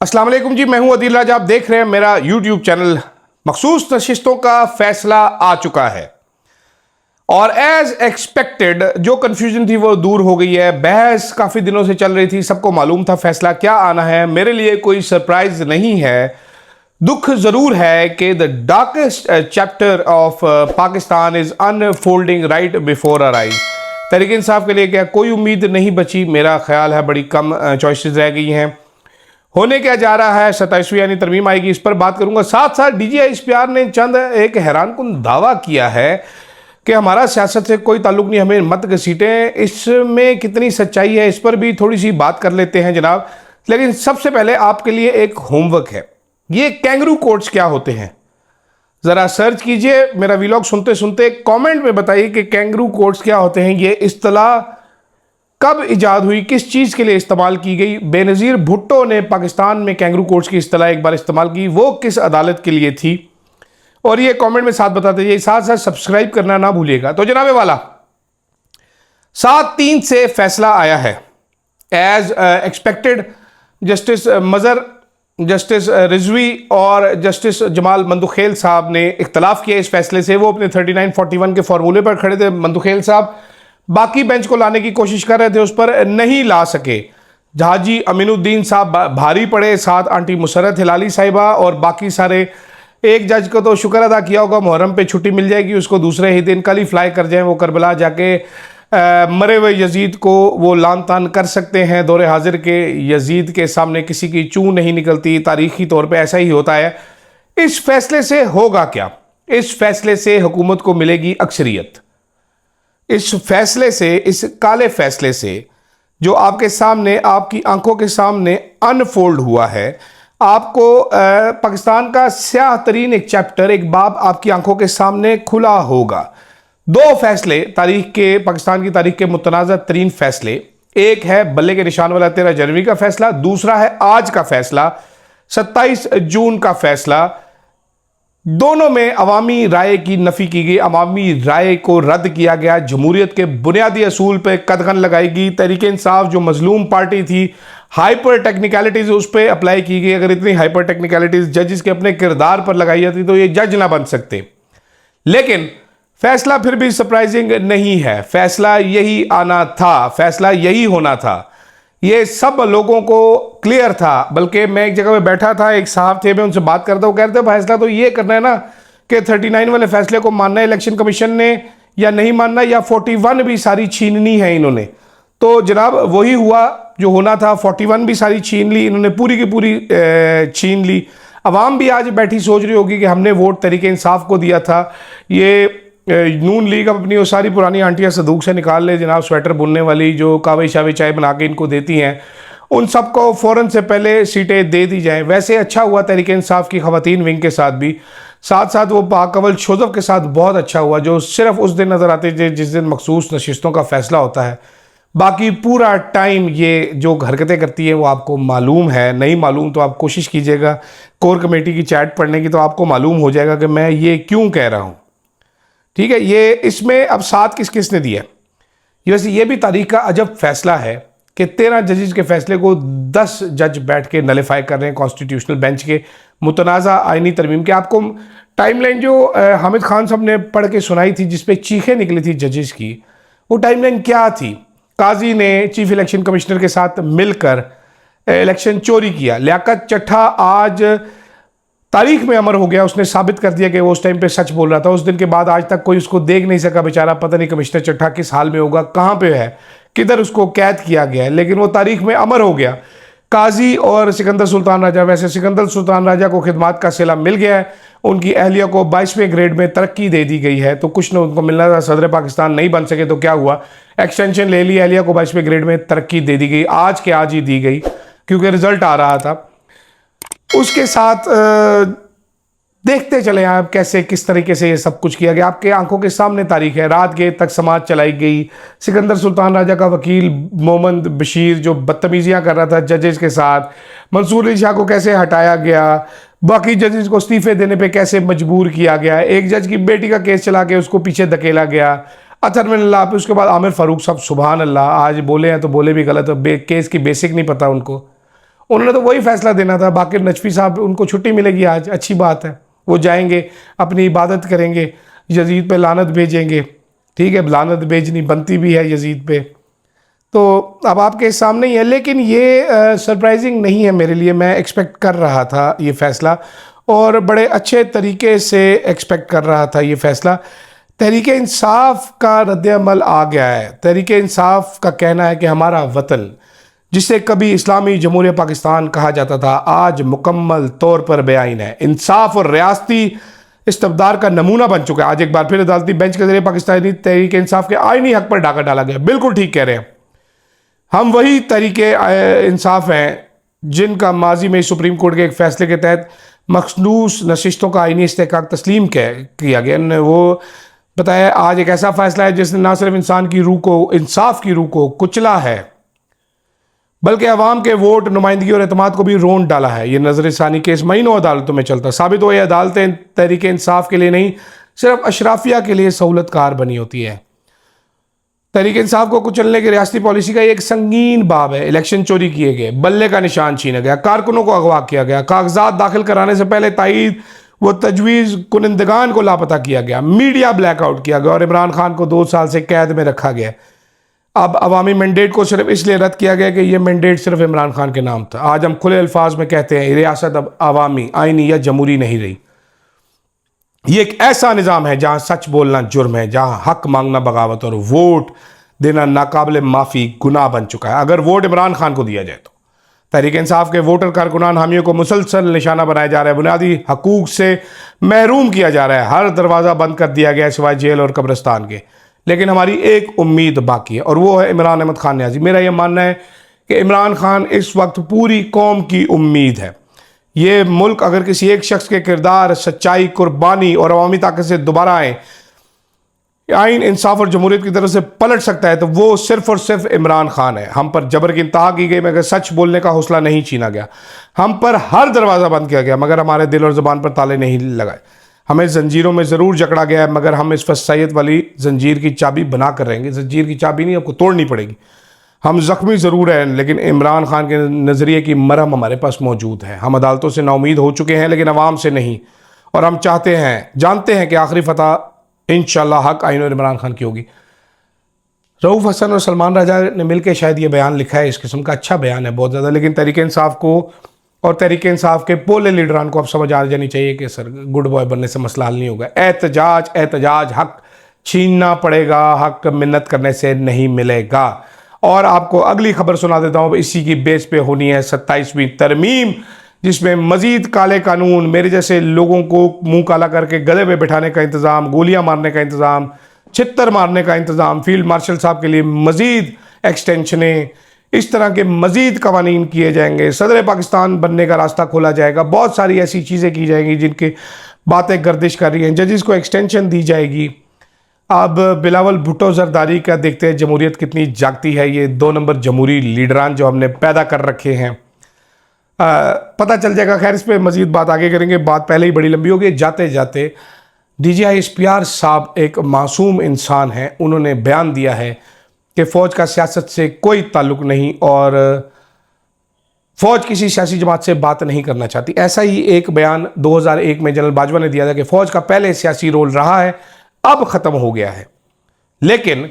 अस्सलाम वालेकुम जी, मैं हूं अदील राजा। आप देख रहे हैं मेरा यूट्यूब चैनल। मखसूस नशिस्तों का फैसला आ चुका है और एज एक्सपेक्टेड जो कंफ्यूजन थी वो दूर हो गई है। बहस काफ़ी दिनों से चल रही थी, सबको मालूम था फैसला क्या आना है। मेरे लिए कोई सरप्राइज नहीं है। दुख ज़रूर है कि the darkest chapter of Pakistan is unfolding right before our eyes. Tehreek Insaf के लिए क्या कोई उम्मीद नहीं बची? मेरा ख्याल है बड़ी कम चॉइसेस रह गई हैं। होने क्या जा रहा है? 27वीं यानी तरमीम आएगी, इस पर बात करूंगा। साथ साथ डीजीआई इश्तियार ने चंद एक हैरानकुन दावा किया है कि हमारा सियासत से कोई ताल्लुक नहीं, हमें मत घसीटें। इसमें कितनी सच्चाई है, इस पर भी थोड़ी सी बात कर लेते हैं जनाब। लेकिन सबसे पहले आपके लिए एक होमवर्क है। ये कैंगरू कोर्ट्स क्या होते हैं? ज़रा सर्च कीजिए। मेरा व्लॉग सुनते सुनते कमेंट में बताइए कि कैंगरू कोर्ट्स क्या होते हैं। ये इस्तिलाह कब इजाद हुई, किस चीज़ के लिए इस्तेमाल की गई? बेनज़ीर भुट्टो ने पाकिस्तान में कैंगरू कोर्ट्स की इस्तिलाह एक बार इस्तेमाल की, वो किस अदालत के लिए थी? और ये कमेंट में साथ बता दीजिए। साथ साथ सब्सक्राइब करना ना भूलिएगा। तो जनाबे वाला 7-3 से फैसला आया है as expected. Justice Mazhar, justice Rizvi और जस्टिस जमाल मंदुखेल साहब ने इख्तलाफ किया इस फैसले से। वो अपने 3941 के फॉर्मूले पर खड़े थे। मंदुखेल साहब बाकी बेंच को लाने की कोशिश कर रहे थे, उस पर नहीं ला सके। हाजी अमीनुद्दीन साहब भारी पड़े, साथ आंटी मुसरत हिलाली साहिबा और बाकी सारे। एक जज को तो शुक्र अदा किया होगा मुहर्रम पे छुट्टी मिल जाएगी, उसको दूसरे ही दिन कल ही फ्लाई कर जाएं, वो करबला जाके मरे हुए यजीद को वो लान तान कर सकते हैं। दौरे हाजिर के यजीद के सामने किसी की चूं नहीं निकलती, तारीखी तौर पे ऐसा ही होता है। इस फैसले से होगा क्या? इस फैसले से हुकूमत को मिलेगी अक्सरियत। इस फैसले से, इस काले फैसले से जो आपके सामने, आपकी आंखों के सामने अनफोल्ड हुआ है, आपको पाकिस्तान का स्याह तरीन एक चैप्टर, एक बाब आपकी आंखों के सामने खुला होगा। 2 फैसले तारीख के, पाकिस्तान की तारीख के मुतनाज़ा तरीन फैसले। एक है बल्ले के निशान वाला 13 जनवरी का फैसला, दूसरा है आज का फैसला 27 जून का फैसला। दोनों में अवामी राय की नफ़ी की गई, अवामी राय को रद्द किया गया। जमहूरियत के बुनियादी असूल पर कदगन लगाएगी। तहरीक इंसाफ जो मजलूम पार्टी थी, हाइपर टेक्निकलिटीज़ उस पर अप्लाई की गई। अगर इतनी हाइपर टेक्निकलिटीज़ जजेस के अपने किरदार पर लगाई जाती तो ये जज ना बन सकते। लेकिन फैसला फिर भी सरप्राइजिंग नहीं है। फैसला यही आना था, फैसला यही होना था, ये सब लोगों को क्लियर था। बल्कि मैं एक जगह पे बैठा था, एक साहब थे, मैं उनसे बात करता हूँ, कहते फैसला तो ये करना है ना कि 39 वाले फैसले को मानना है इलेक्शन कमीशन ने या नहीं मानना, या 41 भी सारी छीननी है इन्होंने। तो जनाब वही हुआ जो होना था। 41 भी सारी छीन ली इन्होंने, पूरी की पूरी छीन ली। अवाम भी आज बैठी सोच रही होगी कि हमने वोट तरीके इंसाफ को दिया था। ये नून लीग अब अपनी वो सारी पुरानी आंटियां सदूक से निकाल ले जनाब, स्वेटर बुनने वाली जो कावे शावे चाय बना के इनको देती हैं, उन सबको फ़ौरन से पहले सीटें दे दी जाएं। वैसे अच्छा हुआ तहरीक इंसाफ की ख़वातीन विंग के साथ भी, साथ साथ वो पाकवल शोजब के साथ बहुत अच्छा हुआ, जो सिर्फ उस दिन नज़र आते थे जिस दिन मखसूस नशिस्तों का फैसला होता है। बाकी पूरा टाइम ये जो हरकतें करती है वो आपको मालूम है। नहीं मालूम तो आप कोशिश कीजिएगा कोर कमेटी की चैट पढ़ने की, तो आपको मालूम हो जाएगा कि मैं ये क्यों कह रहा हूँ। ठीक है, ये इसमें अब साथ किस किस ने दिया? वैसे ये भी तारीख का अजब फैसला है कि 13 जजेस के फैसले को 10 जज बैठ के नलीफाई कर रहे हैं कॉन्स्टिट्यूशनल बेंच के मुतनाज़ा आइनी तरमीम के। आपको टाइमलाइन जो हामिद खान साहब ने पढ़ के सुनाई थी, जिसपे चीखें निकली थी जजेस की, वो टाइमलाइन क्या थी? काजी ने चीफ इलेक्शन कमिश्नर के साथ मिलकर इलेक्शन चोरी किया। लियाकत चट्ठा आज तारीख में अमर हो गया, उसने साबित कर दिया कि वो उस टाइम पे सच बोल रहा था। उस दिन के बाद आज तक कोई उसको देख नहीं सका बेचारा। पता नहीं कमिश्नर चट्ठा किस हाल में होगा, कहाँ पे है, किधर उसको कैद किया गया है, लेकिन वो तारीख में अमर हो गया। काजी और सिकंदर सुल्तान राजा, वैसे सिकंदर सुल्तान राजा को खिदमात का सिला मिल गया है, उनकी अहलिया को 22वें ग्रेड में तरक्की दे दी गई है। तो कुछ न उनको मिलना था, सदर पाकिस्तान नहीं बन सके तो क्या हुआ, एक्सटेंशन ले ली, अहलिया को 22वें ग्रेड में तरक्की दे दी गई। आज के आज ही दी गई क्योंकि रिजल्ट आ रहा था। उसके साथ देखते चले आप कैसे किस तरीके से ये सब कुछ किया गया। आपके आंखों के सामने तारीख है। रात गेट तक समाज चलाई गई। सिकंदर सुल्तान राजा का वकील मोहम्मद बशीर जो बदतमीजियां कर रहा था जजेस के साथ, मंसूर अली शाह को कैसे हटाया गया, बाकी जजेस को इस्तीफे देने पे कैसे मजबूर किया गया, एक जज की बेटी का केस चला के उसको पीछे धकेला गया, अतर में अल्लाह पे। उसके बाद आमिर फारूक साहब, सुभान अल्लाह, आज बोले हैं तो बोले भी गलत, केस की बेसिक नहीं पता उनको। उन्होंने तो वही फैसला देना था। बाकी नजफी साहब, उनको छुट्टी मिलेगी आज, अच्छी बात है, वो जाएंगे अपनी इबादत करेंगे, यजीद पे लानत भेजेंगे, ठीक है, लानत भेजनी बनती भी है यजीद पे। तो अब आपके सामने ही है, लेकिन ये सरप्राइजिंग नहीं है मेरे लिए। मैं एक्सपेक्ट कर रहा था ये फ़ैसला, और बड़े अच्छे तरीके से एक्सपेक्ट कर रहा था ये फ़ैसला। तहरीक इंसाफ का रद्द-ए-अमल आ गया है। तहरीक इंसाफ का कहना है कि हमारा वतन, जिसे कभी इस्लामी जमहूरियत पाकिस्तान कहा जाता था, आज मुकम्मल तौर पर बेआइन है। इंसाफ और रियासती इस्तबदार का नमूना बन चुका है। आज एक बार फिर अदालती बेंच के जरिए पाकिस्तानी तहरीक इंसाफ के आईनी हक पर डाका डाला गया। बिल्कुल ठीक कह रहे हैं, हम वही तहरीक इंसाफ हैं जिनका माजी में सुप्रीम कोर्ट के एक फैसले के तहत मखसूस नशिस्तों का आईनी इस्तेहकाक तस्लीम किया गया। उन्होंने वो बताया, आज एक ऐसा फैसला है जिसने न सिर्फ इंसान की रूह को, इंसाफ की रूह को कुचला है, बल्कि अवाम के वोट, नुमाइंदगी और एतमाद को भी रोंद डाला है। ये नजरसानी केस महीनों अदालतों में चलता, साबित हो ये अदालतें तहरीक इंसाफ के लिए नहीं, सिर्फ अशराफिया के लिए सहूलतकार बनी होती है। तहरीक इंसाफ को कुचलने की रियासती पॉलिसी का एक संगीन बाब है। इलेक्शन चोरी किए गए, बल्ले का निशान छीना गया, कारकुनों को अगवा किया गया, कागजात दाखिल कराने से पहले ताईद व तजवीज़ कुनिंदगान को लापता किया गया, मीडिया ब्लैकआउट किया गया और इमरान खान को 2 साल से कैद में रखा गया। अब अवामी मैंडेट को सिर्फ इसलिए रद्द किया गया कि यह मैंडेट सिर्फ इमरान खान के नाम था। आज हम खुले अल्फाज में कहते हैं, रियासत अब अवामी, आइनी या जमहूरी नहीं रही। ये एक ऐसा निज़ाम है जहां सच बोलना जुर्म है, जहां हक मांगना बगावत और वोट देना नाकाबिले माफ़ी गुनाह बन चुका है। अगर वोट इमरान खान को दिया जाए तो तहरीक इंसाफ के वोटर कारकुनान हामियों को मुसलसल निशाना बनाया जा रहा है, बुनियादी हकूक से महरूम किया जा रहा है, हर दरवाज़ा बंद कर दिया गया है सिवाय जेल और कब्रिस्तान के। लेकिन हमारी एक उम्मीद बाकी है, और वो है इमरान अहमद खान न्याजी। मेरा यह मानना है कि इमरान खान इस वक्त पूरी कौम की उम्मीद है। ये मुल्क अगर किसी एक शख्स के किरदार, सच्चाई, कुर्बानी और अवामी ताकत से दोबारा आए, आइन, इंसाफ और जमहूरियत की तरफ से पलट सकता है, तो वो सिर्फ और सिर्फ इमरान खान है। हम पर जबर की इंतहा की गई मगर सच बोलने का हौसला नहीं छीना गया। हम पर हर दरवाज़ा बंद किया गया मगर हमारे दिल और ज़ुबान पर ताले नहीं लगाए। हमें जंजीरों में ज़रूर जकड़ा गया है मगर हम इस फसाइयत वाली जंजीर की चाबी बना कर रहेंगे। जंजीर की चाबी नहीं, आपको तोड़नी पड़ेगी। हम ज़ख्मी ज़रूर हैं लेकिन इमरान खान के नज़रिए की मरहम हमारे पास मौजूद है। हम अदालतों से नाउमीद हो चुके हैं लेकिन अवाम से नहीं, और हम चाहते हैं, जानते हैं कि आखिरी फतह इंशाअल्लाह हक, आइन और इमरान खान की होगी। रऊफ़ हसन और सलमान राजा ने मिलकर शायद ये बयान लिखा है, इस किस्म का अच्छा बयान है बहुत ज़्यादा। लेकिन तहरीक इंसाफ को और तहरीक इंसाफ के पोले लीडरान को अब समझ आ जानी चाहिए कि सर गुड बॉय बनने से मसला हल नहीं होगा। एहतजाज एहतजाज, हक छीनना पड़ेगा, हक मिन्नत करने से नहीं मिलेगा। और आपको अगली खबर सुना देता हूँ, इसी की बेस पे होनी है 27वीं तरमीम, जिसमें मजीद काले कानून, मेरे जैसे लोगों को मुंह काला करके गधे पे बिठाने का इंतज़ाम, गोलियां मारने का इंतज़ाम, छित्तर मारने का इंतज़ाम, फील्ड मार्शल साहब के लिए मजीद एक्सटेंशनें, इस तरह के मजीद कवानीन किए जाएंगे। सदर पाकिस्तान बनने का रास्ता खोला जाएगा। बहुत सारी ऐसी चीज़ें की जाएंगी जिनकी बातें गर्दिश कर रही हैं। जजेस को एक्सटेंशन दी जाएगी। अब बिलावल भुट्टो जरदारी का देखते हैं जमहूरियत कितनी जागती है। ये 2 नंबर जमहूरी लीडरान जो हमने पैदा कर रखे हैं, पता चल जाएगा। खैर, इस पर मजीद बात आगे करेंगे, बात पहले ही बड़ी लंबी होगी। जाते जाते DGI SPR साहब एक मासूम इंसान हैं, उन्होंने बयान दिया है कि फ़ौज का सियासत से कोई ताल्लुक़ नहीं और फ़ौज किसी सियासी जमात से बात नहीं करना चाहती। ऐसा ही एक बयान 2001 में जनरल बाजवा ने दिया था कि फ़ौज का पहले सियासी रोल रहा है, अब ख़त्म हो गया है। लेकिन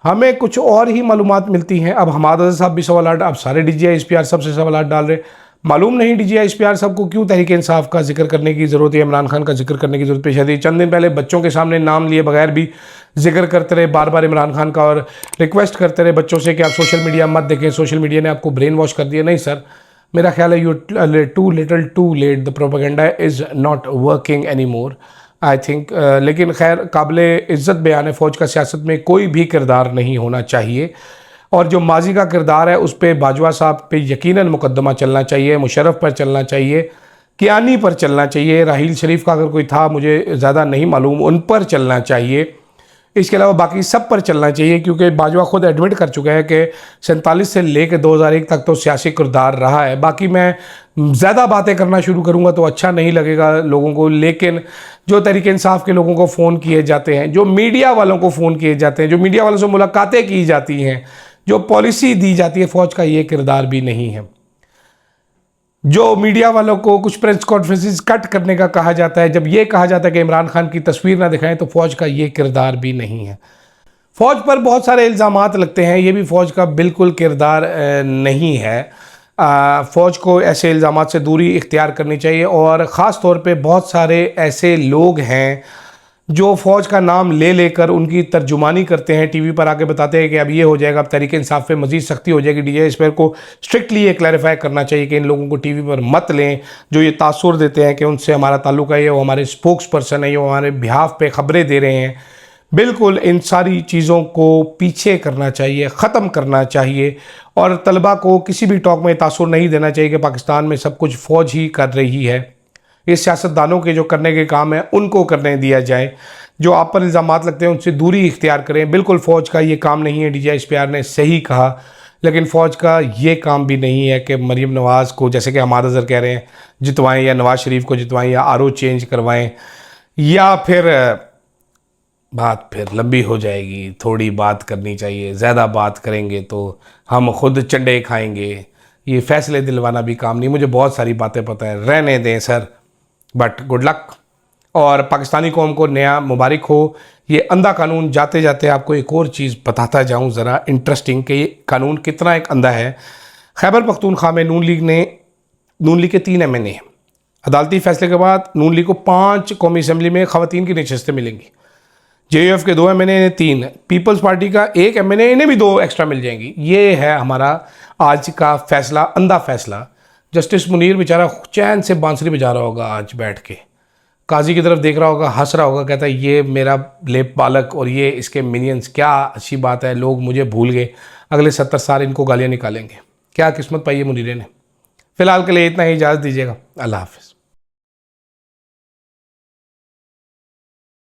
हमें कुछ और ही मालूमात मिलती हैं। अब हमाद साहब भी सवाल, अब सारे DGI SPR सबसे सवाल डाल रहे। मालूम नहीं DGI SPR साहब को क्यों तहरीक इंसाफ का जिक्र करने की ज़रूरत है, इमरान खान का जिक्र करने की ज़रूरत पेश आती है। चंद दिन पहले बच्चों के सामने नाम लिए बगैर भी जिक्र करते रहे बार बार इमरान खान का, और रिक्वेस्ट करते रहे बच्चों से कि आप सोशल मीडिया मत देखें, सोशल मीडिया ने आपको ब्रेन वॉश कर दिया। नहीं सर, मेरा ख्याल है you too little too late, the propaganda is not working any more I think. लेकिन खैर, काबिले इज़्ज़त बयान है, फ़ौज का सियासत में कोई भी किरदार नहीं होना चाहिए, और जो माजी का किरदार है उस पर बाजवा साहब पे यकीनन मुकदमा चलना चाहिए, मुशर्रफ पर चलना चाहिए, कियानी पर चलना चाहिए, राहील शरीफ का अगर कोई था मुझे ज़्यादा नहीं मालूम, उन पर चलना चाहिए। इसके अलावा बाकी सब पर चलना चाहिए, क्योंकि बाजवा खुद एडमिट कर चुका है कि 47 से लेकर 2001 तक तो सियासी किरदार रहा है। बाकी मैं ज़्यादा बातें करना शुरू करूँगा तो अच्छा नहीं लगेगा लोगों को। लेकिन जो तहरीक इंसाफ के लोगों को फ़ोन किए जाते हैं, जो मीडिया वालों को फ़ोन किए जाते हैं, जो मीडिया वालों से मुलाकातें की जाती हैं, जो पॉलिसी दी जाती है फ़ौज का ये किरदार भी नहीं है। जो मीडिया वालों को कुछ प्रेस कॉन्फ्रेंसेस कट करने का कहा जाता है, जब ये कहा जाता है कि इमरान खान की तस्वीर ना दिखाएं, तो फ़ौज का ये किरदार भी नहीं है। फ़ौज पर बहुत सारे इल्ज़ामात लगते हैं, ये भी फ़ौज का बिल्कुल किरदार नहीं है। फ़ौज को ऐसे इल्ज़ामात से दूरी इख्तियार करनी चाहिए, और ख़ास तौर पे बहुत सारे ऐसे लोग हैं जो फ़ौज का नाम ले लेकर उनकी तर्जुमानी करते हैं, टीवी पर आके बताते हैं कि अब ये हो जाएगा, अब तहरीक इंसाफ पे मज़ीद सख्ती हो जाएगी। डीजीआई स्पेयर को स्ट्रिक्टली ये क्लैरिफाई करना चाहिए कि इन लोगों को टीवी पर मत लें जो ये तासुर देते हैं कि उनसे हमारा ताल्लुक़ है, वो हमारे स्पोक्स पर्सन है, वो हमारे बिहाफ पे ख़बरें दे रहे हैं। बिल्कुल इन सारी चीज़ों को पीछे करना चाहिए, ख़त्म करना चाहिए, और तलबा को किसी भी टॉक में तासुर नहीं देना चाहिए कि पाकिस्तान में सब कुछ फ़ौज ही कर रही है। ये सियासतदानों के जो करने के काम है उनको करने दिया जाए। जो आप पर इल्ज़ामात लगते हैं उनसे दूरी इख्तियार करें। बिल्कुल फ़ौज का ये काम नहीं है, डीजीआई स्पेयर ने सही कहा, लेकिन फ़ौज का ये काम भी नहीं है कि मरीम नवाज़ को, जैसे कि हमाद अज़हर कह रहे हैं, जितवाएँ, या नवाज़ शरीफ को जितवाएँ, या आरओ चेंज करवाएँ, या फिर बात फिर लंबी हो जाएगी। थोड़ी बात करनी चाहिए, ज़्यादा बात करेंगे तो हम खुद चंडे खाएंगे। ये फ़ैसले दिलवाना भी काम नहीं। मुझे बहुत सारी बातें पता है, रहने दें सर, बट गुड लक। और पाकिस्तानी कौम को नया मुबारक हो। ये अंधा कानून, जाते जाते आपको एक और चीज़ बताता जाऊं ज़रा इंटरेस्टिंग कि ये कानून कितना एक अंधा है। खैबर पख्तूनख्वा में नून लीग के 3 MNA, अदालती फैसले के बाद नून लीग को 5 कौमी असम्बली में ख़वातीन की नशस्तें मिलेंगी। JUF के 2 MNA ने 3, पीपल्स पार्टी का 1 MNA, इन्हें भी 2 एक्स्ट्रा मिल जाएंगी। ये है हमारा आज का फैसला, अंधा फैसला। जस्टिस मुनीर बेचारा चैन से बांसुरी बजा रहा होगा आज बैठ के, काजी की तरफ देख रहा होगा, हंस रहा होगा, कहता है ये मेरा लेप पालक और ये इसके मिनियंस, क्या अच्छी बात है, लोग मुझे भूल गए, अगले 70 साल इनको गालियाँ निकालेंगे। क्या किस्मत पाई है मुनीर ने। फ़िलहाल के लिए इतना ही, इजाज़त दीजिएगा। अल्लाह हाफ़िज़।